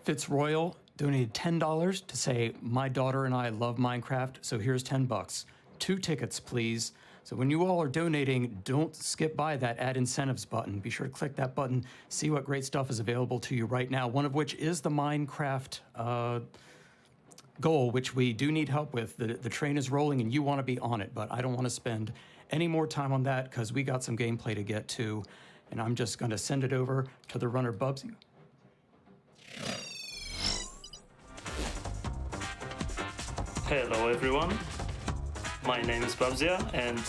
Fitzroyal donated $10 to say, my daughter and I love Minecraft, so here's $10. 2 tickets, please. So when you all are donating, don't skip by that Add Incentives button. Be sure to click that button, see what great stuff is available to you right now, one of which is the Minecraft goal, which we do need help with. The train is rolling and you want to be on it, but I don't want to spend any more time on that because we got some gameplay to get to, and I'm just going to send it over to the runner, Bubzia. Hello everyone, my name is Bubzia and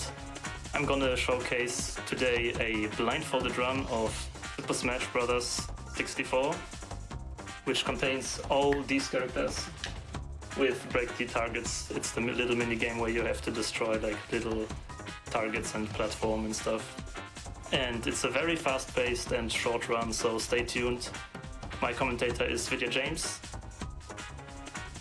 I'm gonna showcase today a blindfolded run of Super Smash Bros. 64, which contains all these characters with break the targets. It's the little mini game where you have to destroy like little targets and platform and stuff. And it's a very fast-paced and short run, so stay tuned. My commentator is VIdya James.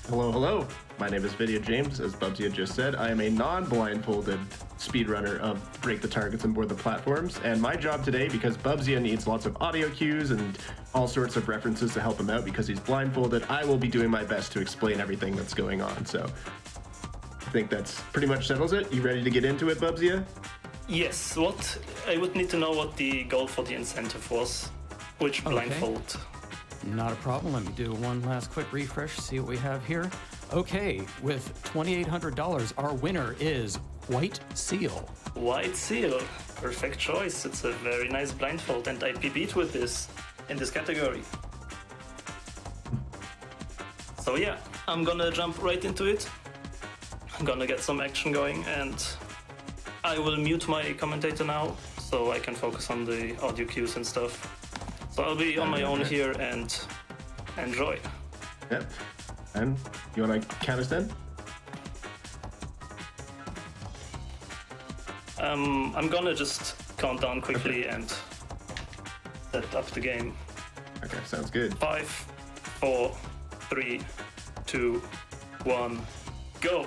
Hello, hello. My name is VIdya James. As Bubzia just said, I am a non-blindfolded speedrunner of Break the Targets and Board the Platforms, and my job today, because Bubzia needs lots of audio cues and all sorts of references to help him out because he's blindfolded, I will be doing my best to explain everything that's going on. So I think that's pretty much settles it. You ready to get into it, Bubzia? Yes, what I would need to know what the goal for the incentive was, which blindfold. Not a problem. Let me do one last quick refresh, see what we have here. Okay, with $2,800, our winner is White Seal. White Seal, perfect choice. It's a very nice blindfold, and I PB'd with this in this category. So yeah, I'm gonna jump right into it. I'm gonna get some action going, and I will mute my commentator now so I can focus on the audio cues and stuff. So I'll be on my own here and enjoy. Yep. And you want to count us in? I'm gonna just count down quickly and set up the game. Okay, sounds good. 5, 4, 3, 2, 1, go!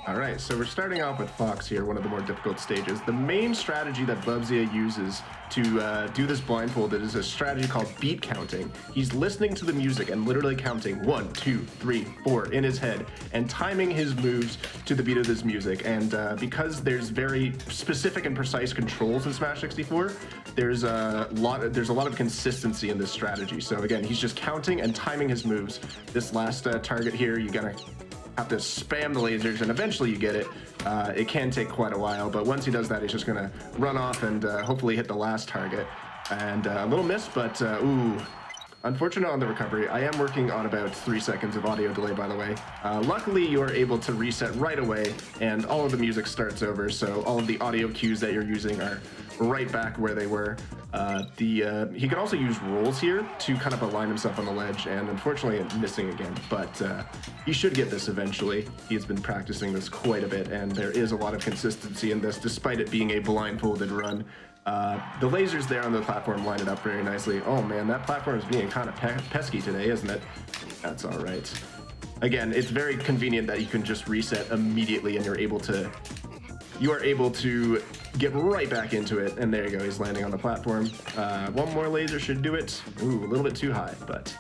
Alright, so we're starting off with Fox here, one of the more difficult stages. The main strategy that Bubzia uses to do this blindfolded is a strategy called beat counting. He's listening to the music and literally counting 1, 2, 3, 4 in his head and timing his moves to the beat of this music. And because there's very specific and precise controls in Smash 64, there's a lot of consistency in this strategy. So again, he's just counting and timing his moves. This last target here, you gotta have to spam the lasers and eventually you get it. It can take quite a while, but once he does that, he's just gonna run off and hopefully hit the last target. And a little miss, but ooh. Unfortunate on the recovery. I am working on about 3 seconds of audio delay, by the way. Luckily, you are able to reset right away and all of the music starts over, so all of the audio cues that you're using are right back where they were. He can also use rolls here to kind of align himself on the ledge, and unfortunately missing again, but he should get this eventually. He's been practicing this quite a bit, and there is a lot of consistency in this, despite it being a blindfolded run. The lasers there on the platform line it up very nicely. Oh man, that platform is being kind of pesky today, isn't it? That's all right. Again, it's very convenient that you can just reset immediately and you are able to get right back into it. And there you go, he's landing on the platform. One more laser should do it. Ooh, a little bit too high, but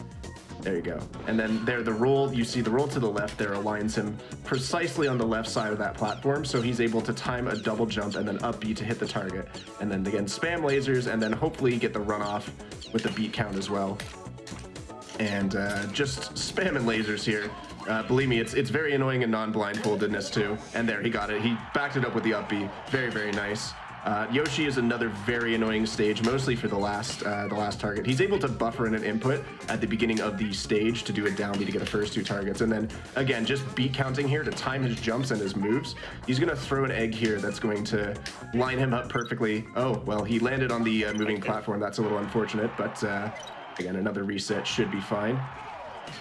there you go. And then there, the roll, you see the roll to the left there aligns him precisely on the left side of that platform, so he's able to time a double jump and then up B to hit the target. And then again, spam lasers and then hopefully get the runoff with the beat count as well. And just spamming lasers here. Believe me, it's very annoying in non-blindfoldedness too. And there, he got it. He backed it up with the up B. Very, very nice. Yoshi is another very annoying stage, mostly for the last target. He's able to buffer in an input at the beginning of the stage to do a down B to get the first 2 targets. And then, again, just beat counting here to time his jumps and his moves. He's going to throw an egg here that's going to line him up perfectly. Oh, well, he landed on the moving platform. That's a little unfortunate, but again, another reset should be fine.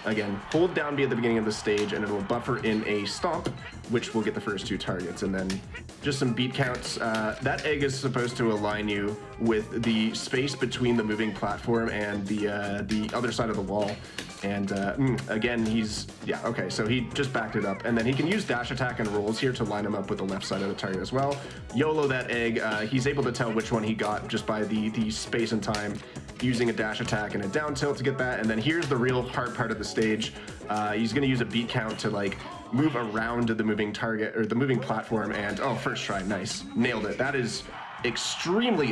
Again, hold down B at the beginning of the stage and it will buffer in a stomp, which will get the first 2 targets. And then just some beat counts. That egg is supposed to align you with the space between the moving platform and the other side of the wall. And again, okay, so he just backed it up. And then he can use dash attack and rolls here to line him up with the left side of the target as well. YOLO that egg. He's able to tell which one he got just by the space and time. using a dash attack and a down tilt to get that. And then here's the real hard part of the stage. He's going to use a beat count to like move around the moving target or the moving platform. And oh, first try, nice, nailed it. That is extremely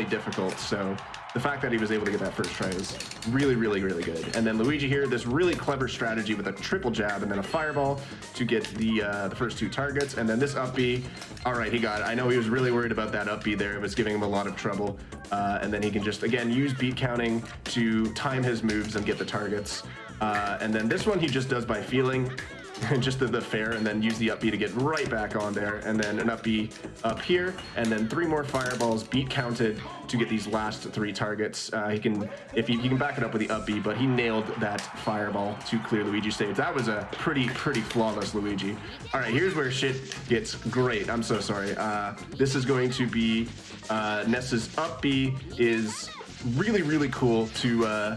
difficult. So the fact that he was able to get that first try is really good. And then Luigi here, this really clever strategy with a triple jab and then a fireball to get the first 2 targets. And then this up B, all right, he got it. I know he was really worried about that up B there. It was giving him a lot of trouble. And then he can just, again, use beat counting to time his moves and get the targets. And then this one he just does by feeling. Just the fair, and then use the up B to get right back on there, and then an up B up here, and then 3 more fireballs beat counted to get these last 3 targets. He can back it up with the up B, but he nailed that fireball to clear Luigi's stage. That was a pretty flawless Luigi. All right, here's where shit gets great. I'm so sorry. This is going to be Ness's up B is really cool to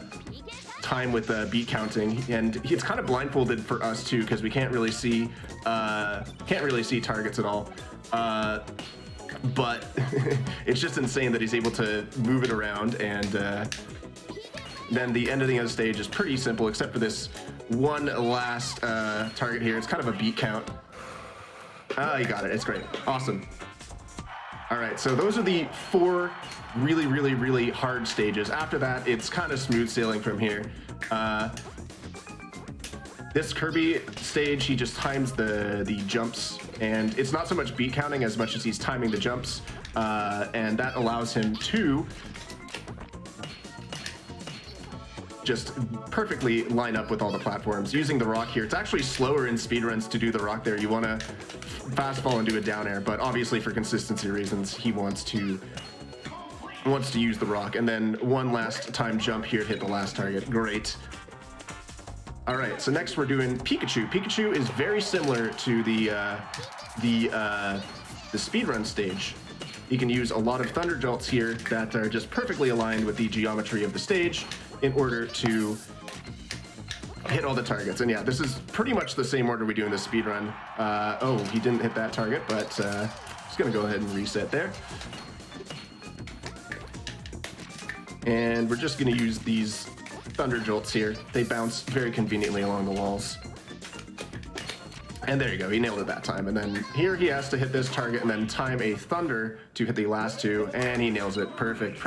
time with beat counting, and it's kind of blindfolded for us too because we can't really see targets at all, but it's just insane that he's able to move it around. And then the ending of the stage is pretty simple except for this one last target here. It's kind of a beat count. You got it. It's great. Awesome. All right, so those are the 4 really hard stages. After that, it's kind of smooth sailing from here. This Kirby stage, he just times the jumps, and it's not so much beat counting as much as he's timing the jumps, and that allows him to just perfectly line up with all the platforms. Using the rock here, it's actually slower in speedruns to do the rock there. You want to fast fall and do a down air, but obviously for consistency reasons, he wants to use the rock. And then one last time jump here to hit the last target. Great. All right, so next we're doing Pikachu. Pikachu is very similar to the speedrun stage. You can use a lot of thunder jolts here that are just perfectly aligned with the geometry of the stage in order to hit all the targets. And yeah, this is pretty much the same order we do in the speedrun. Oh, he didn't hit that target, but just gonna go ahead and reset there. And we're just gonna use these thunder jolts here. They bounce very conveniently along the walls. And there you go, he nailed it that time. And then here he has to hit this target and then time a thunder to hit the last 2, and he nails it. Perfect.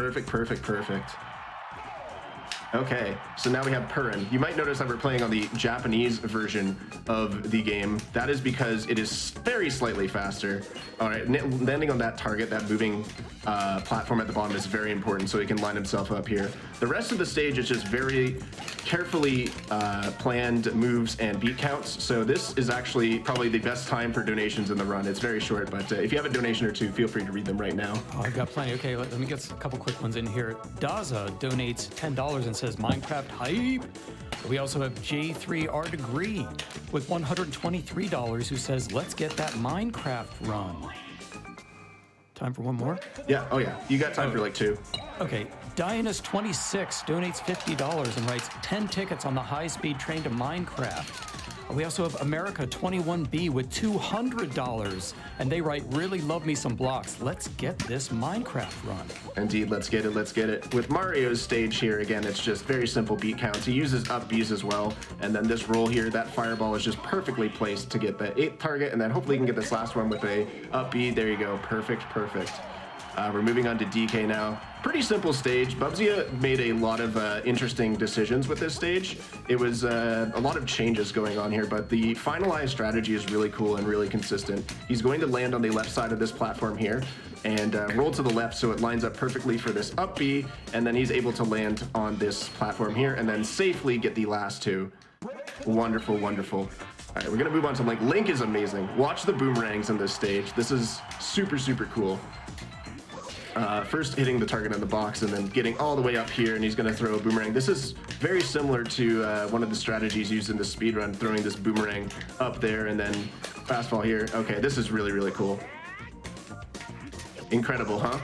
Okay, so now we have Purin. You might notice that we're playing on the Japanese version of the game. That is because it is very slightly faster. All right, landing on that target, that moving platform at the bottom is very important so he can line himself up here. The rest of the stage is just very carefully planned moves and beat counts. So this is actually probably the best time for donations in the run. It's very short, but if you have a donation or 2, feel free to read them right now. Oh, I've got plenty. Okay, let me get a couple quick ones in here. Daza donates $10 and says Minecraft hype. We also have J3R Degree with $123 who says let's get that Minecraft run. Time for one more? Yeah, oh yeah, you got time for like 2. Okay, Dianus26 donates $50 and writes 10 tickets on the high-speed train to Minecraft. We also have America21B with $200, and they write, really love me some blocks. Let's get this Minecraft run. Indeed, let's get it. With Mario's stage here, again, it's just very simple beat counts. He uses up Bs as well, and then this roll here, that fireball is just perfectly placed to get the 8th target, and then hopefully you can get this last one with a up B. There you go, perfect. We're moving on to DK now. Pretty simple stage. Bubzia made a lot of interesting decisions with this stage. It was a lot of changes going on here, but the finalized strategy is really cool and really consistent. He's going to land on the left side of this platform here and roll to the left so it lines up perfectly for this up B, and then he's able to land on this platform here and then safely get the last 2. Wonderful. All right, we're gonna move on to Link. Link is amazing. Watch the boomerangs in this stage. This is super cool. First hitting the target in the box and then getting all the way up here, and he's going to throw a boomerang. This is very similar to one of the strategies used in the speedrun, throwing this boomerang up there and then fastball here. Okay, this is really cool. Incredible, huh?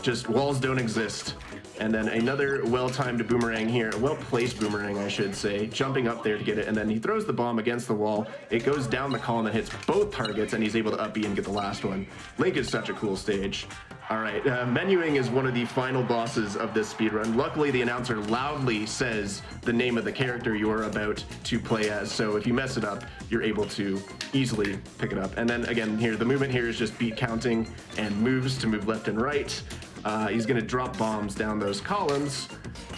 Just walls don't exist. And then another well-timed boomerang here, a well-placed boomerang, I should say, jumping up there to get it, and then he throws the bomb against the wall. It goes down the column and hits both targets, and he's able to up B and get the last one. Link is such a cool stage. All right, menuing is one of the final bosses of this speedrun. Luckily, the announcer loudly says the name of the character you are about to play as, so if you mess it up, you're able to easily pick it up. And then again, here, the movement here is just beat counting and moves to move left and right. He's gonna drop bombs down those columns,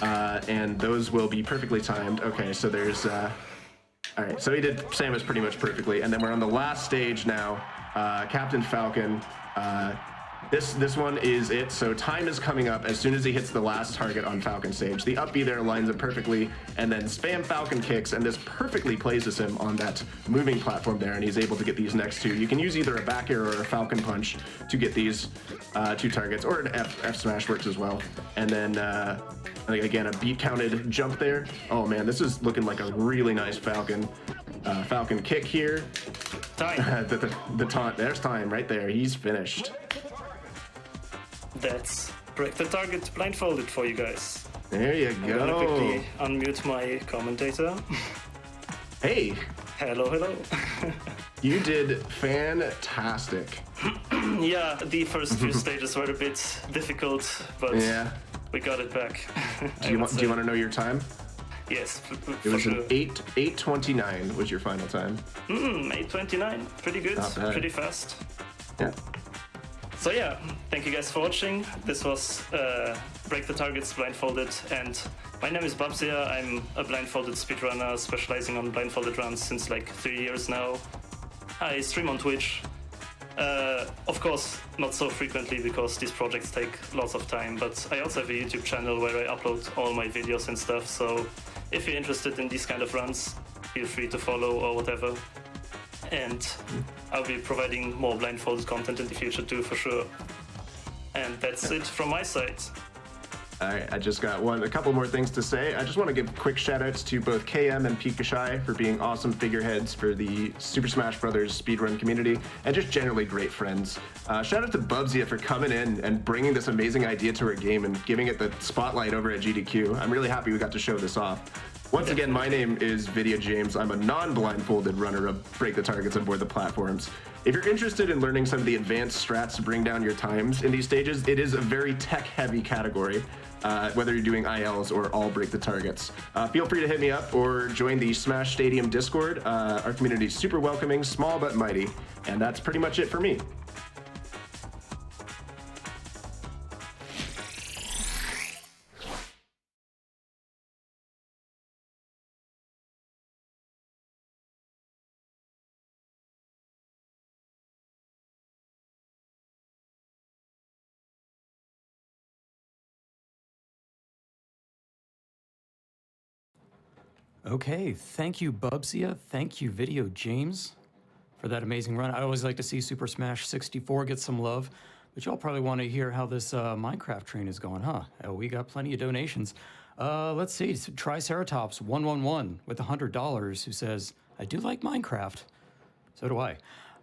and those will be perfectly timed. Okay, so there's, all right, so he did Samus pretty much perfectly, and then we're on the last stage now, Captain Falcon. This one is it, so time is coming up as soon as he hits the last target on Falcon stage. The up B there lines it perfectly, and then spam Falcon kicks, and this perfectly places him on that moving platform there, and he's able to get these next two. You can use either a back air or a Falcon punch to get these two targets, or an F smash works as well. And then, again, a beat counted jump there. Oh man, this is looking like a really nice Falcon. Falcon kick here. Time. the taunt, there's time right there, he's finished. That's Break the Target blindfolded for you guys. There you I'm gonna go. quickly unmute my commentator. Hey, Hello. you did fantastic. Yeah, the first few stages were a bit difficult, but Yeah. we got it back. Do you want to know your time? Yes, It was for an sure. 8:29 was your final time. 8:29, pretty good, Not bad. pretty fast. Yeah. So yeah, thank you guys for watching. This was Break the Targets blindfolded, and my name is Bubzia. I'm a blindfolded speedrunner specializing on blindfolded runs since like 3 years now. I stream on Twitch. Of course, not so frequently because these projects take lots of time, but I also have a YouTube channel where I upload all my videos and stuff, so if you're interested in these kind of runs, feel free to follow or whatever. And I'll be providing more blindfolded content in the future too, for sure. And that's it from my side. All right, I just got a couple more things to say. I just want to give quick shout outs to both KM and Pikashai for being awesome figureheads for the Super Smash Bros. Speedrun community, and just generally great friends. Shout out to Bubzia for coming in and bringing this amazing idea to our game and giving it the spotlight over at GDQ. I'm really happy we got to show this off. Once again, my name is VIdya James. I'm a non-blindfolded runner of Break the Targets on board the platforms. If you're interested in learning some of the advanced strats to bring down your times in these stages, it is a very tech-heavy category, whether you're doing ILs or all Break the Targets. Feel free to hit me up or join the Smash Stadium Discord. Our community is super welcoming, small but mighty, and that's pretty much it for me. Okay, thank you, Bubzia. Thank you, VIdya James, for that amazing run. I always like to see Super Smash 64 get some love, but y'all probably want to hear how this Minecraft train is going, huh? We got plenty of donations. Let's see, Triceratops 111 with $100 who says, I do like Minecraft. So do I.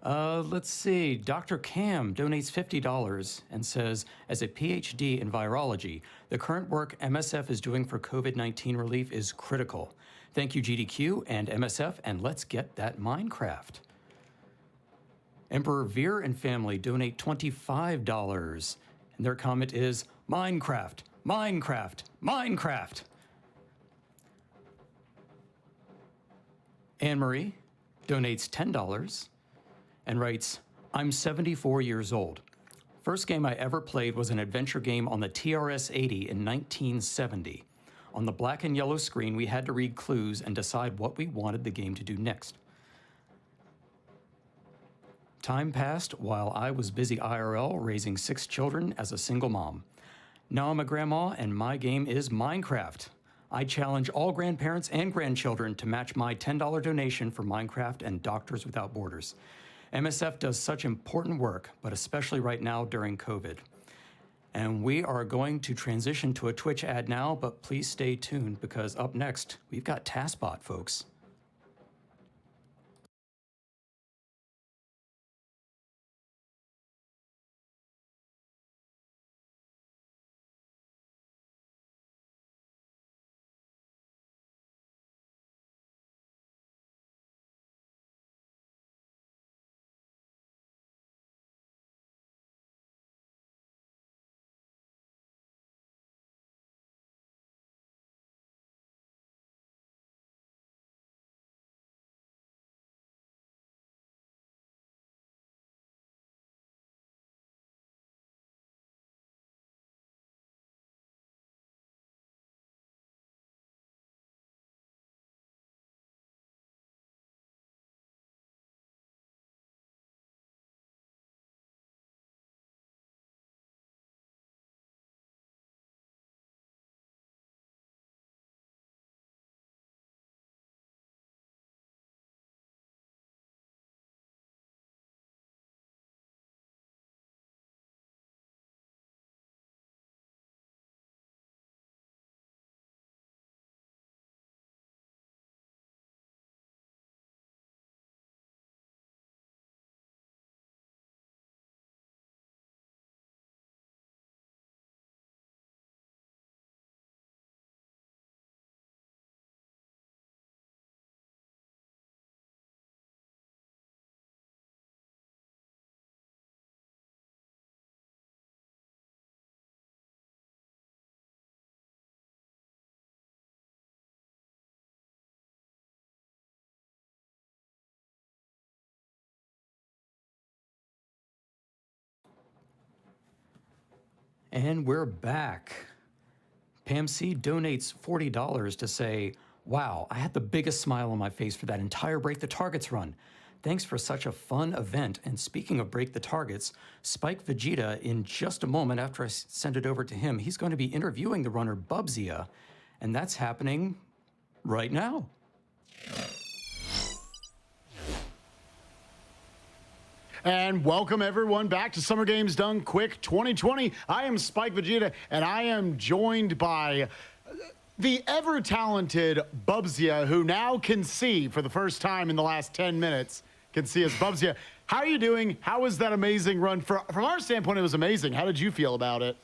Let's see, Dr. Cam donates $50 and says, as a PhD in virology, the current work MSF is doing for COVID-19 relief is critical. Thank you, GDQ and MSF, and let's get that Minecraft. Emperor Veer and family donate $25, and their comment is, Minecraft, Minecraft, Minecraft. Anne-Marie donates $10 and writes, I'm 74 years old. First game I ever played was an adventure game on the TRS-80 in 1970. On the black and yellow screen, we had to read clues and decide what we wanted the game to do next. Time passed while I was busy IRL raising 6 children as a single mom. Now I'm a grandma and my game is Minecraft. I challenge all grandparents and grandchildren to match my $10 donation for Minecraft and Doctors Without Borders. MSF does such important work, but especially right now during COVID. And we are going to transition to a Twitch ad now, but please stay tuned because up next, we've got TaskBot, folks. And we're back. Pam C donates $40 to say, wow, I had the biggest smile on my face for that entire Break the Targets run. Thanks for such a fun event. And speaking of Break the Targets, Spikevegeta, in just a moment after I send it over to him, he's going to be interviewing the runner Bubzia, and that's happening right now. And welcome everyone back to Summer Games Done Quick 2020. I am Spikevegeta, and I am joined by the ever-talented Bubzia, who now can see for the first time in the last 10 minutes, can see us. Bubzia, how are you doing? How was that amazing run? From our standpoint, it was amazing. How did you feel about it?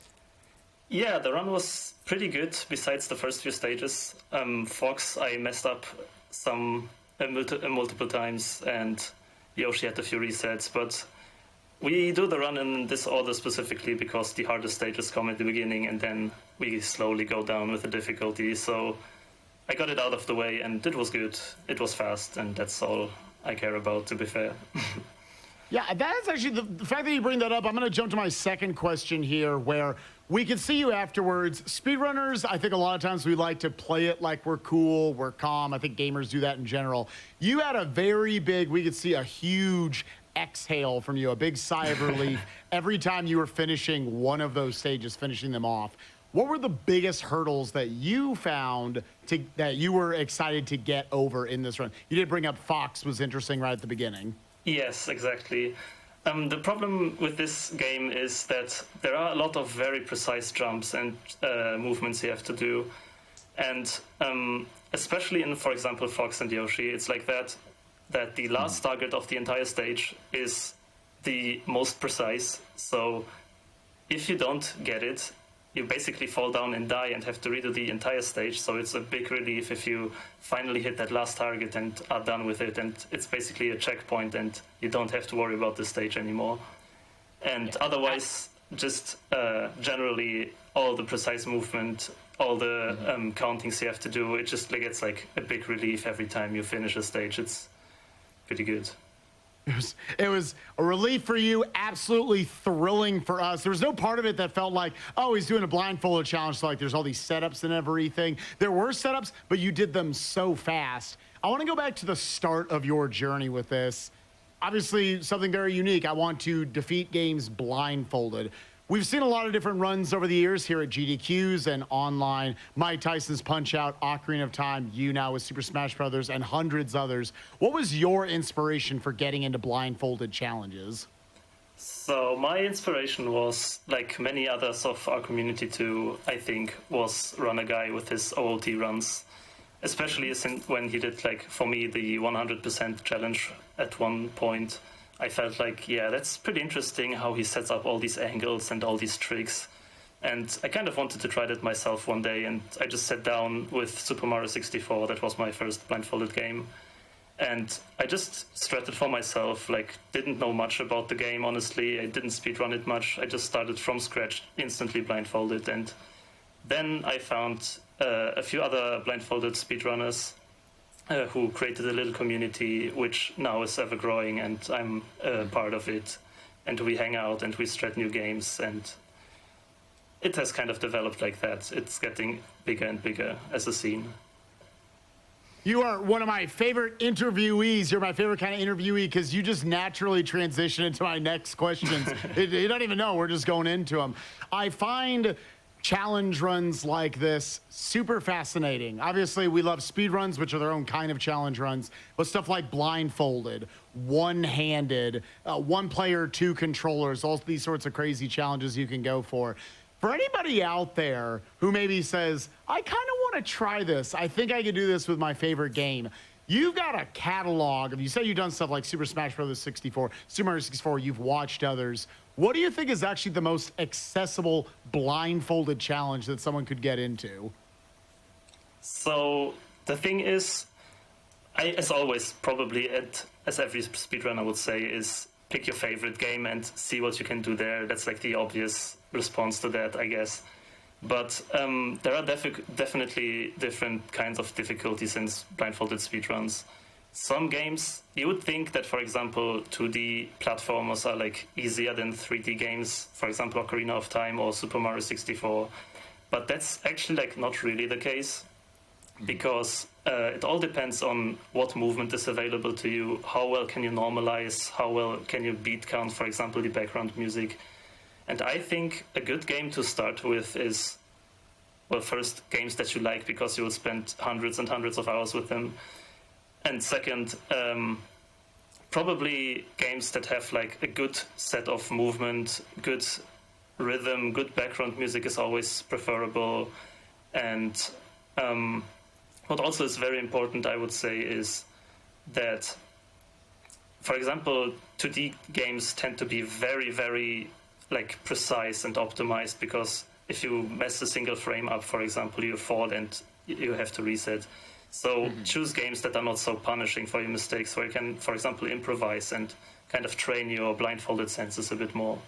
Yeah, the run was pretty good, besides the first few stages. Fox, I messed up multiple times, and Yoshi had a few resets, but we do the run in this order specifically because the hardest stages come at the beginning, and then we slowly go down with the difficulty. So I got it out of the way, and it was good. It was fast, and that's all I care about, to be fair. Yeah, that's actually the fact that you bring that up. I'm going to jump to my second question here, where we can see you afterwards. Speedrunners, I think a lot of times we like to play it like we're cool, we're calm. I think gamers do that in general. You had a very big, we could see a huge exhale from you, a big sigh of relief every time you were finishing one of those stages, finishing them off. What were the biggest hurdles that you found that you were excited to get over in this run? You did bring up Fox was interesting right at the beginning. Yes, exactly. The problem with this game is that there are a lot of very precise jumps and movements you have to do. And especially in, for example, Fox and Yoshi, it's like that the last target of the entire stage is the most precise. So if you don't get it, you basically fall down and die and have to redo the entire stage. So it's a big relief if you finally hit that last target and are done with it. And it's basically a checkpoint, and you don't have to worry about the stage anymore. And otherwise, just generally all the precise movement, all the countings you have to do, it just gets like a big relief every time you finish a stage. It's pretty good. It was a relief for you, absolutely thrilling for us. There was no part of it that felt like, oh, he's doing a blindfolded challenge, so like there's all these setups and everything. There were setups, but you did them so fast. I want to go back to the start of your journey with this. Obviously, something very unique. I want to defeat games blindfolded. We've seen a lot of different runs over the years here at GDQs and online. Mike Tyson's Punch-Out, Ocarina of Time, you now with Super Smash Brothers, and hundreds others. What was your inspiration for getting into blindfolded challenges? So my inspiration was, like many others of our community too, I think, was Run a Guy with his OOT runs. Especially when he did, like, for me, the 100% challenge at one point. I felt like, yeah, that's pretty interesting how he sets up all these angles and all these tricks. And I kind of wanted to try that myself one day, and I just sat down with Super Mario 64. That was my first blindfolded game. And I just strutted for myself, like, didn't know much about the game, honestly. I didn't speedrun it much. I just started from scratch, instantly blindfolded. And then I found a few other blindfolded speedrunners who created a little community, which now is ever growing, and I'm part of it. And we hang out and we strat new games, and it has kind of developed like that. It's getting bigger and bigger as a scene. You are one of my favorite interviewees. You're my favorite kind of interviewee because you just naturally transition into my next questions. You don't even know, we're just going into them. I find challenge runs like this super fascinating. Obviously, we love speed runs, which are their own kind of challenge runs, but stuff like blindfolded, one-handed, one player, two controllers, all these sorts of crazy challenges you can go for. For anybody out there who maybe says, I kind of want to try this, I think I could do this with my favorite game. You've got a catalog of, you say you've done stuff like Super Smash Brothers 64, Super Mario 64, you've watched others. What do you think is actually the most accessible blindfolded challenge that someone could get into? So the thing is, as always, probably as every speedrunner would say, is pick your favorite game and see what you can do there. That's like the obvious response to that, I guess. But there are definitely different kinds of difficulties in blindfolded speedruns. some games, you would think that, for example, 2D platformers are like easier than 3D games, for example, Ocarina of Time or Super Mario 64. But that's actually like not really the case, because it all depends on what movement is available to you, how well can you normalize, how well can you beat count, for example, the background music. And I think a good game to start with is, well, first, games that you like because you will spend hundreds and hundreds of hours with them. And second, probably games that have like a good set of movement, good rhythm, good background music is always preferable. And what also is very important, I would say, is that, for example, 2D games tend to be very, very like precise and optimized, because if you mess a single frame up, for example, you fall and you have to reset. So choose games that are not so punishing for your mistakes, where you can, for example, improvise and kind of train your blindfolded senses a bit more.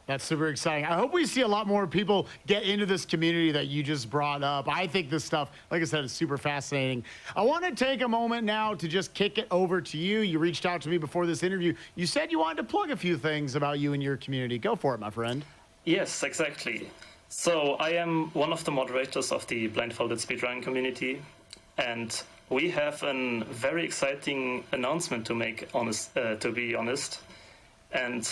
That's super exciting. I hope we see a lot more people get into this community that you just brought up. I think this stuff, like I said, is super fascinating. I want to take a moment now to just kick it over to you. You reached out to me before this interview. You said you wanted to plug a few things about you and your community. Go for it, my friend. Yes, exactly. So I am one of the moderators of the blindfolded speedrunning community, and we have a very exciting announcement to make, to be honest. And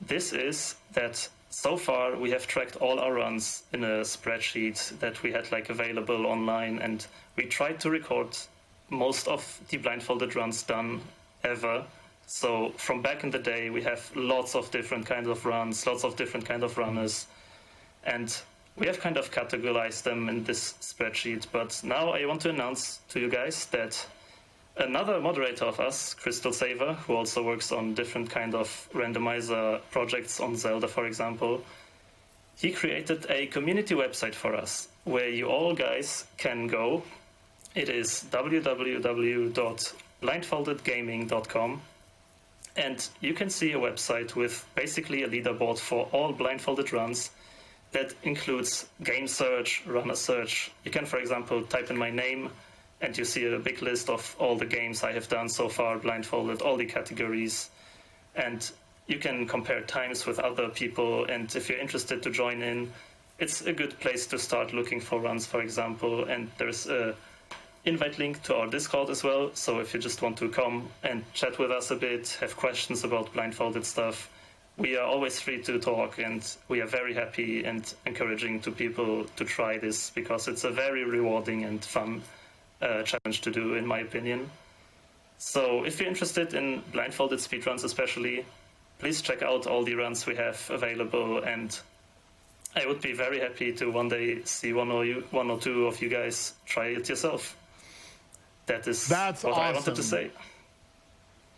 this is that so far we have tracked all our runs in a spreadsheet that we had like available online, and we tried to record most of the blindfolded runs done ever. So from back in the day, we have lots of different kinds of runs, lots of different kinds of runners, and we have kind of categorized them in this spreadsheet. But now I want to announce to you guys that another moderator of us, Crystal Saver, who also works on different kind of randomizer projects on Zelda, for example, he created a community website for us where you all guys can go. It is www.blindfoldedgaming.com, and you can see a website with basically a leaderboard for all blindfolded runs that includes game search, runner search. You can, for example, type in my name, and you see a big list of all the games I have done so far, blindfolded, all the categories. And you can compare times with other people, and if you're interested to join in, it's a good place to start looking for runs, for example. And there's a invite link to our Discord as well, so if you just want to come and chat with us a bit, have questions about blindfolded stuff, we are always free to talk, and we are very happy and encouraging to people to try this, because it's a very rewarding and fun challenge to do, in my opinion. So if you're interested in blindfolded speedruns especially, please check out all the runs we have available, and I would be very happy to one day see one or two of you guys try it yourself. That's what I wanted to say.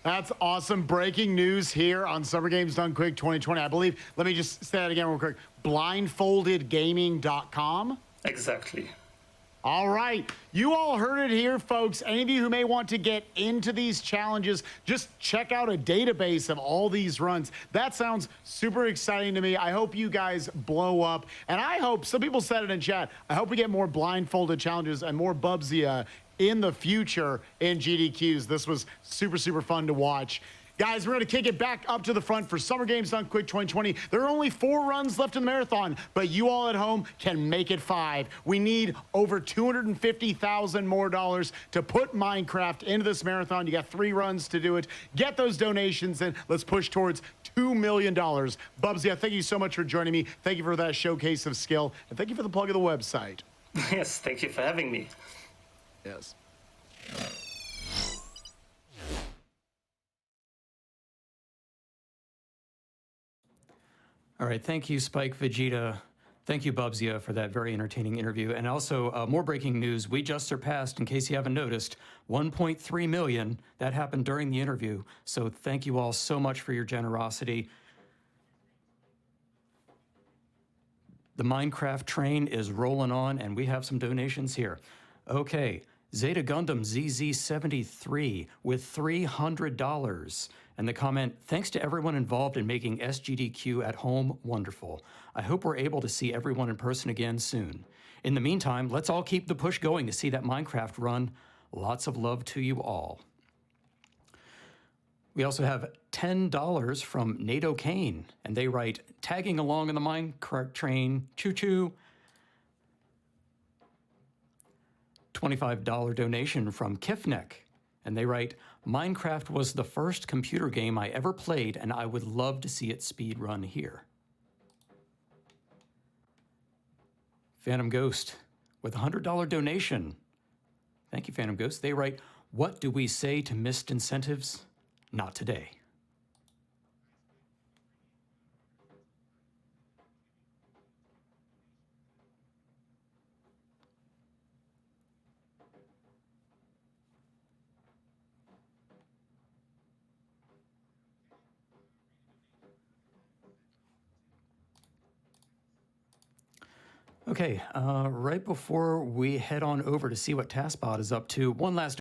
That's awesome. Breaking news here on Summer Games Done Quick 2020. I believe, let me just say that again real quick, blindfoldedgaming.com. Exactly. All right. You all heard it here, folks. Any of you who may want to get into these challenges, just check out a database of all these runs. That sounds super exciting to me. I hope you guys blow up. And I hope, some people said it in chat, I hope we get more blindfolded challenges and more Bubzia in the future in GDQs. This was super, super fun to watch. Guys, we're going to kick it back up to the front for Summer Games Done Quick 2020. There are only 4 runs left in the marathon, but you all at home can make it 5. We need over $250,000 more dollars to put Minecraft into this marathon. You got 3 runs to do it. Get those donations in. Let's push towards $2 million. Bubzia, thank you so much for joining me. Thank you for that showcase of skill, and thank you for the plug of the website. Yes, thank you for having me. Yes. All right, thank you, Spikevegeta. Thank you, Bubzia, for that very entertaining interview. And also, more breaking news. We just surpassed, in case you haven't noticed, 1.3 million. That happened during the interview. So thank you all so much for your generosity. The Minecraft train is rolling on, and we have some donations here. Okay, Zeta Gundam ZZ73 with $300. And the comment, thanks to everyone involved in making SGDQ at home wonderful. I hope we're able to see everyone in person again soon. In the meantime, let's all keep the push going to see that Minecraft run Lots of love to you all. We also have $10 from Nate O'Kane, and they write, tagging along in the Minecraft train, choo-choo. $25 donation from Kifnek, and they write, Minecraft was the first computer game I ever played, and I would love to see it speed run here. Phantom Ghost with a $100 donation. Thank you, Phantom Ghost. They write, what do we say to missed incentives? Not today. Okay, right before we head on over to see what TaskBot is up to, one last